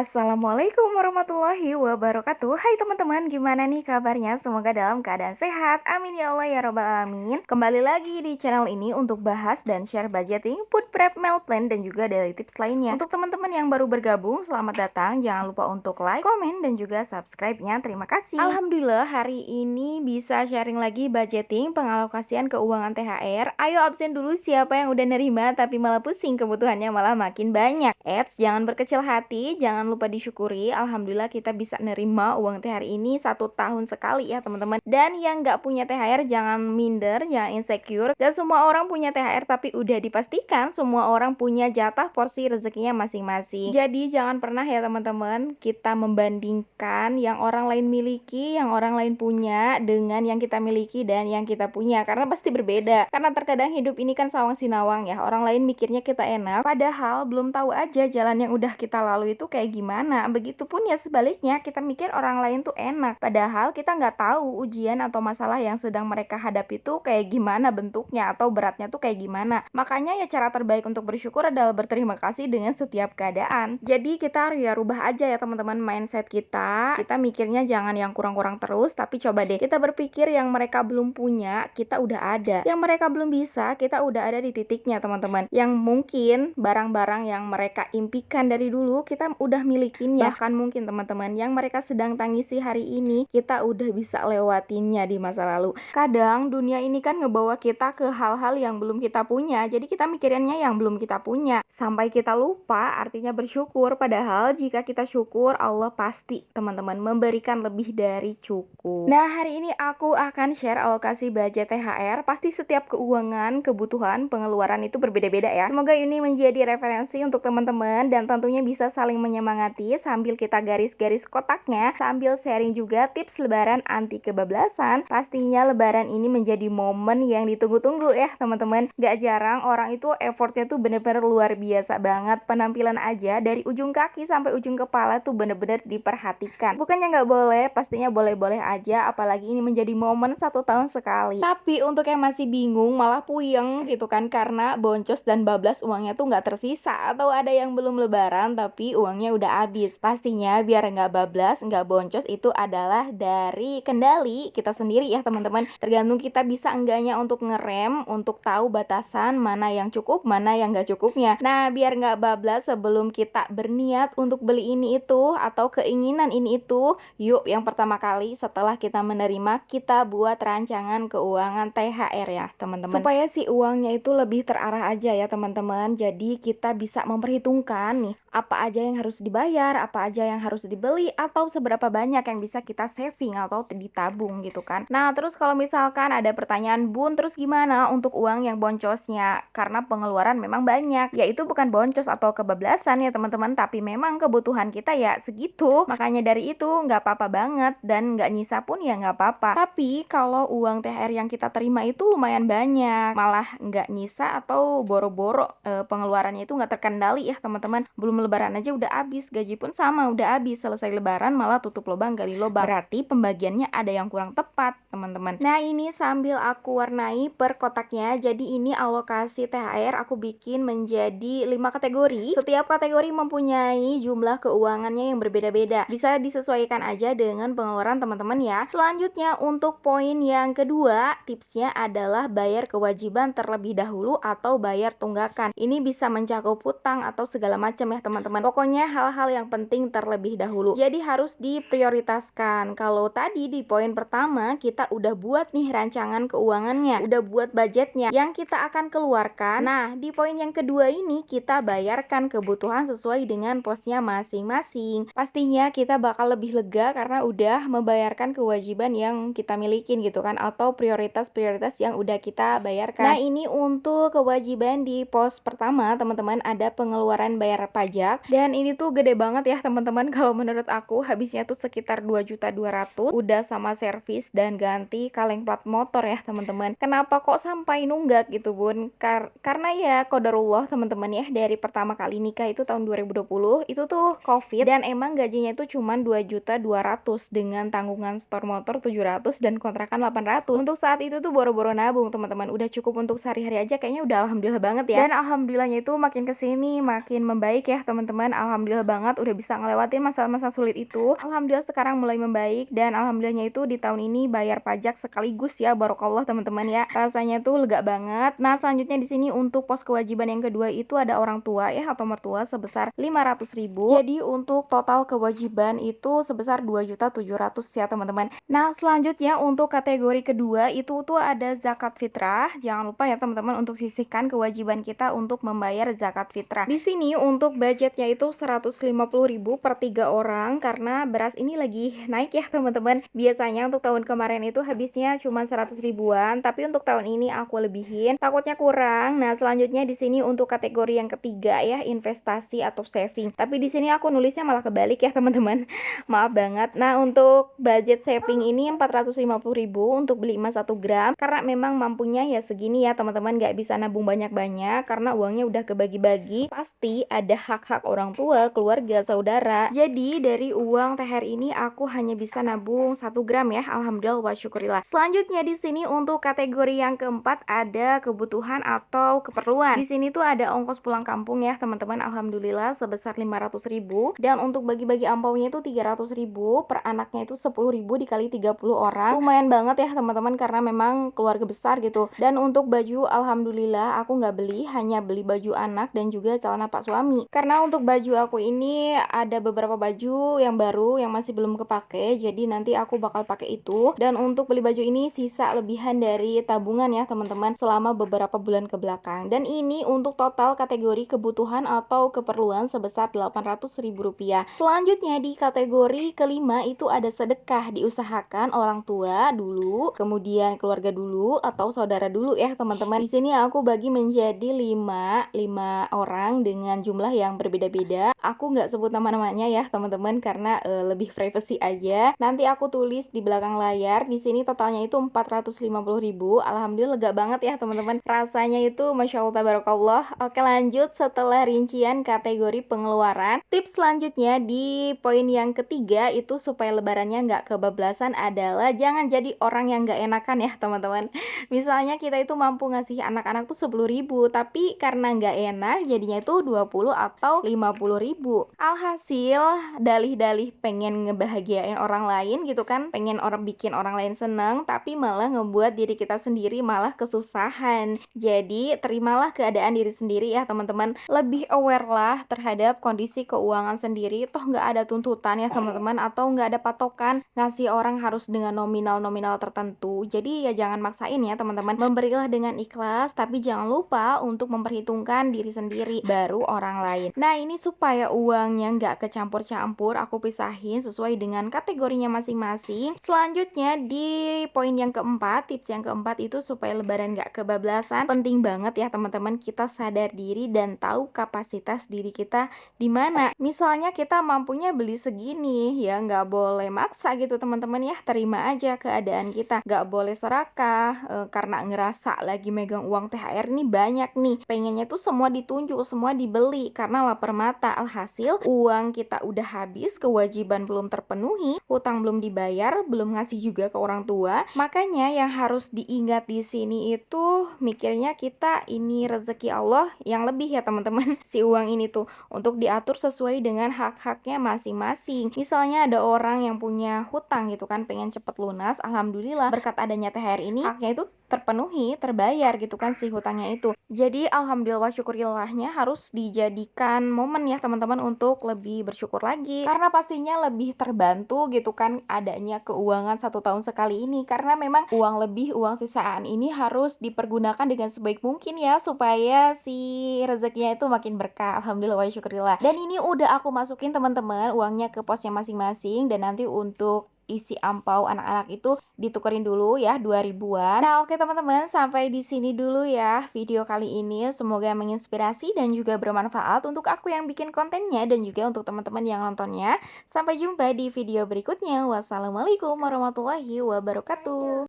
Assalamualaikum warahmatullahi wabarakatuh. Hai teman-teman, gimana nih kabarnya? Semoga dalam keadaan sehat. Amin ya Allah ya rabbal alamin. Kembali lagi di channel ini untuk bahas dan share budgeting, food prep, meal plan, dan juga daily tips lainnya. Untuk teman-teman yang baru bergabung, selamat datang. Jangan lupa untuk like, komen, dan juga subscribe-nya. Terima kasih. Alhamdulillah hari ini bisa sharing lagi budgeting, pengalokasian keuangan THR. Ayo absen dulu siapa yang udah nerima tapi malah pusing kebutuhannya malah makin banyak. Jangan berkecil hati, jangan lupa disyukuri. Alhamdulillah kita bisa nerima uang THR ini 1 tahun sekali ya teman-teman. Dan yang nggak punya THR jangan minder, jangan insecure. Gak semua orang punya THR tapi udah dipastikan semua orang punya jatah porsi rezekinya masing-masing. Jadi jangan pernah ya teman-teman kita membandingkan yang orang lain miliki, yang orang lain punya dengan yang kita miliki dan yang kita punya, karena pasti berbeda. Karena terkadang hidup ini kan sawang sinawang ya. Orang lain mikirnya kita enak, padahal belum tahu aja jalan yang udah kita lalui itu kayak gimana. Begitupun ya sebaliknya, kita mikir orang lain tuh enak, padahal kita nggak tahu ujian atau masalah yang sedang mereka hadapi itu kayak gimana bentuknya atau beratnya tuh kayak gimana. Makanya ya cara terbaik untuk bersyukur adalah berterima kasih dengan setiap keadaan. Jadi kita ya rubah aja ya teman-teman mindset kita. Kita mikirnya jangan yang kurang-kurang terus, tapi coba deh kita berpikir yang mereka belum punya, kita udah ada. Yang mereka belum bisa, kita udah ada di titiknya teman-teman. Yang mungkin barang-barang yang mereka impikan dari dulu kita udah milikinnya. Bahkan mungkin teman-teman yang mereka sedang tangisi hari ini kita udah bisa lewatinnya di masa lalu. Kadang dunia ini kan ngebawa kita ke hal-hal yang belum kita punya, jadi kita mikirinnya yang belum kita punya sampai kita lupa artinya bersyukur. Padahal jika kita syukur, Allah pasti teman-teman memberikan lebih dari cukup. Nah hari ini aku akan share alokasi budget THR. Pasti setiap keuangan, kebutuhan, pengeluaran itu berbeda-beda ya. Semoga ini menjadi referensi untuk teman-teman dan tentunya bisa saling menyemangati sambil kita garis-garis kotaknya, sambil sharing juga tips lebaran anti kebablasan. Pastinya lebaran ini menjadi momen yang ditunggu-tunggu ya teman-teman. Gak jarang orang itu effortnya tuh bener-bener luar biasa banget. Penampilan aja dari ujung kaki sampai ujung kepala tuh bener-bener diperhatikan. Bukannya gak boleh, pastinya boleh-boleh aja, apalagi ini menjadi momen 1 tahun sekali. Tapi untuk yang masih bingung malah puyeng gitu kan, karena boncos dan bablas uangnya tuh nggak tersisa, atau ada yang belum lebaran tapi uangnya udah habis. Pastinya biar nggak bablas, nggak boncos itu adalah dari kendali kita sendiri ya teman-teman. Tergantung kita bisa enggaknya untuk ngerem, untuk tahu batasan mana yang cukup, mana yang nggak cukupnya. Nah biar nggak bablas sebelum kita berniat untuk beli ini itu atau keinginan ini itu, yuk yang pertama kali setelah kita menerima, kita buat rancangan keuangan THR ya teman-teman, supaya si uangnya itu lebih terarah aja ya teman-teman. Jadi kita bisa memperhitungkan nih apa aja yang harus dibayar, apa aja yang harus dibeli, atau seberapa banyak yang bisa kita saving atau ditabung gitu kan. Nah terus kalau misalkan ada pertanyaan, Bun terus gimana untuk uang yang boncosnya? Karena pengeluaran memang banyak, yaitu bukan boncos atau kebablasan ya teman-teman, tapi memang kebutuhan kita ya segitu. Makanya dari itu nggak apa-apa banget, dan nggak nyisa pun ya nggak apa-apa. Tapi kalau uang THR yang kita terima itu lumayan banyak, malah nggak nyisa atau boro-boro, pengeluarannya itu nggak terkendali ya teman-teman. Belum lebaran aja udah habis, gaji pun sama udah habis, selesai lebaran malah tutup lubang gali lubang. Berarti pembagiannya ada yang kurang tepat teman-teman. Nah ini sambil aku warnai per kotaknya. Jadi ini alokasi THR aku bikin menjadi 5 kategori. Setiap kategori mempunyai jumlah keuangannya yang berbeda-beda, bisa disesuaikan aja dengan pengeluaran teman-teman ya. Selanjutnya untuk poin yang kedua, tipsnya adalah bayar kewajiban terlebih dahulu atau bayar tunggakan. Ini bisa mencakup hutang atau segala macam ya teman-teman. Pokoknya hal-hal yang penting terlebih dahulu. Jadi harus diprioritaskan. Kalau tadi di poin pertama kita udah buat nih rancangan keuangannya, udah buat budgetnya yang kita akan keluarkan. Nah di poin yang kedua ini kita bayarkan kebutuhan sesuai dengan posnya masing-masing. Pastinya kita bakal lebih lega karena udah membayarkan kewajiban yang kita milikin gitu kan, atau prioritas-prioritas yang udah kita bayarkan. Nah ini untuk kewajiban di pos pertama teman-teman, ada pengeluaran bayar pajak, dan ini tuh gede banget ya teman-teman. Kalau menurut aku habisnya tuh sekitar 2.200.000 udah sama servis dan ganti kaleng plat motor ya teman-teman. Kenapa kok sampai nunggak gitu Bun? Karena ya qadarullah teman-teman ya, dari pertama kali nikah itu tahun 2020 itu tuh covid, dan emang gajinya itu cuman 2.200.000 dengan tanggungan store motor 700 dan kontrakan 800. Untuk saat itu tuh boro-boro nabung teman-teman, udah cukup untuk sehari-hari aja, kayaknya udah alhamdulillah banget ya. Dan alhamdulillahnya itu makin kesini makin membaik ya teman-teman. Alhamdulillah banget udah bisa ngelewatin masa-masa sulit itu. Alhamdulillah sekarang mulai membaik dan alhamdulillahnya itu di tahun ini bayar pajak sekaligus ya, barokallah teman-teman ya. Rasanya tuh lega banget. Nah, selanjutnya di sini untuk pos kewajiban yang kedua itu ada orang tua ya atau mertua sebesar 500.000. Jadi untuk total kewajiban itu sebesar 2.700.000 ya teman-teman. Nah, selanjutnya untuk kategori kedua itu tuh ada zakat fitrah. Jangan lupa ya teman-teman untuk sisihkan kewajiban kita untuk membayar zakat fitrah. Di sini untuk budgetnya itu 150.000 per 3 orang karena beras ini lagi naik ya teman-teman. Biasanya untuk tahun kemarin itu habisnya cuma 100 ribuan, tapi untuk tahun ini aku lebihin, takutnya kurang. Nah, selanjutnya di sini untuk kategori yang ketiga ya, investasi atau saving. Tapi di sini aku nulisnya malah kebalik ya teman-teman. Maaf banget. Nah, untuk budget saving ini 450.000 untuk beli emas 1 gram karena memang mampunya ya segini ya teman-teman, nggak bisa nabung banyak-banyak karena uangnya udah kebagi-bagi. Pasti ada hak-hak orang tua, keluarga, saudara. Jadi dari uang THR ini aku hanya bisa nabung 1 gram ya. Alhamdulillah wa syukurillah. Selanjutnya di sini untuk kategori yang keempat ada kebutuhan atau keperluan. Di sini tuh ada ongkos pulang kampung ya teman-teman. Alhamdulillah sebesar 500.000 dan untuk bagi-bagi ampaunya itu 300.000 per anaknya itu 10.000 dikali 30 orang. Lumayan banget ya teman-teman karena memang keluarga besar gitu. Dan untuk baju alhamdulillah aku nggak beli, hanya beli baju anak dan juga celana pak suami. Karena untuk baju aku ini ada beberapa baju yang baru yang masih belum kepake, jadi nanti aku bakal pakai itu. Dan untuk beli baju ini sisa lebihan dari tabungan ya teman-teman selama beberapa bulan ke belakang. Dan ini untuk total kategori kebutuhan atau keperluan sebesar 800.000 rupiah. Selanjutnya di kategori kelima itu ada sedekah. Diusahakan orang tua dulu, kemudian keluarga dulu atau saudara dulu ya teman-teman. Di sini aku bagi menjadi 5 orang dengan jumlah yang berbeda-beda. Aku nggak sebut nama-namanya ya teman-teman karena lebih privacy aja. Nanti aku tulis di belakang layar. Di sini totalnya itu 450.000. Alhamdulillah lega banget ya teman-teman. Rasanya itu masya Allah tabarakallah. Oke, lanjut setelah rincian kategori pengeluaran. Tips selanjutnya di poin yang ketiga itu supaya lebarannya nggak kebablasan adalah jangan jadi orang yang nggak enakan ya teman-teman. Misalnya kita itu mampu ngasih anak-anak tuh 10.000, tapi karena nggak enak jadinya itu 20 atau 50.000. Alhasil dalih-dalih pengen ngebahagiain orang lain gitu kan, pengen bikin orang lain seneng, tapi malah ngebuat diri kita sendiri malah kesusahan. Jadi terimalah keadaan diri sendiri ya teman-teman. Lebih aware lah terhadap kondisi keuangan sendiri. Toh nggak ada tuntutan ya teman-teman, atau nggak ada patokan ngasih orang harus dengan nominal-nominal tertentu. Jadi ya jangan maksain ya teman-teman. Memberilah dengan ikhlas, tapi jangan lupa untuk memperhitungkan diri sendiri baru orang lain. Nah, ini supaya uangnya nggak kecampur-campur, aku pisahin sesuai dengan kategorinya masing-masing. Selanjutnya di poin yang keempat, tips yang keempat itu supaya lebaran nggak kebablasan. Penting banget ya teman-teman, kita sadar diri dan tahu kapasitas diri kita di mana. Misalnya kita mampunya beli segini, ya nggak boleh maksa gitu teman-teman ya. Terima aja keadaan kita. Nggak boleh serakah karena ngerasa lagi megang uang THR nih banyak nih. Pengennya tuh semua ditunjuk, semua dibeli karena lapar mata. Alhasil uang kita udah habis, kewajiban belum terpenuhi, hutang belum dibayar, belum ngasih juga ke orang tua. Makanya yang harus diingat di sini itu mikirnya kita ini rezeki Allah yang lebih ya teman-teman. Si uang ini tuh untuk diatur sesuai dengan hak-haknya masing-masing. Misalnya ada orang yang punya hutang gitu kan, pengen cepet lunas, alhamdulillah berkat adanya THR ini haknya itu terpenuhi, terbayar gitu kan si hutangnya itu. Jadi alhamdulillah wa syukurillahnya harus dijadikan momen ya teman-teman untuk lebih bersyukur lagi. Karena pastinya lebih terbantu gitu kan adanya keuangan 1 tahun sekali ini. Karena memang uang lebih, uang sisaan ini harus dipergunakan dengan sebaik mungkin ya supaya si rezekinya itu makin berkah. Alhamdulillah wa syukurillah. Dan ini udah aku masukin teman-teman uangnya ke posnya masing-masing dan nanti untuk isi ampau anak-anak itu ditukerin dulu ya 2.000-an. Nah, oke teman-teman, sampai di sini dulu ya video kali ini. Semoga menginspirasi dan juga bermanfaat untuk aku yang bikin kontennya dan juga untuk teman-teman yang nontonnya. Sampai jumpa di video berikutnya. Wassalamualaikum warahmatullahi wabarakatuh.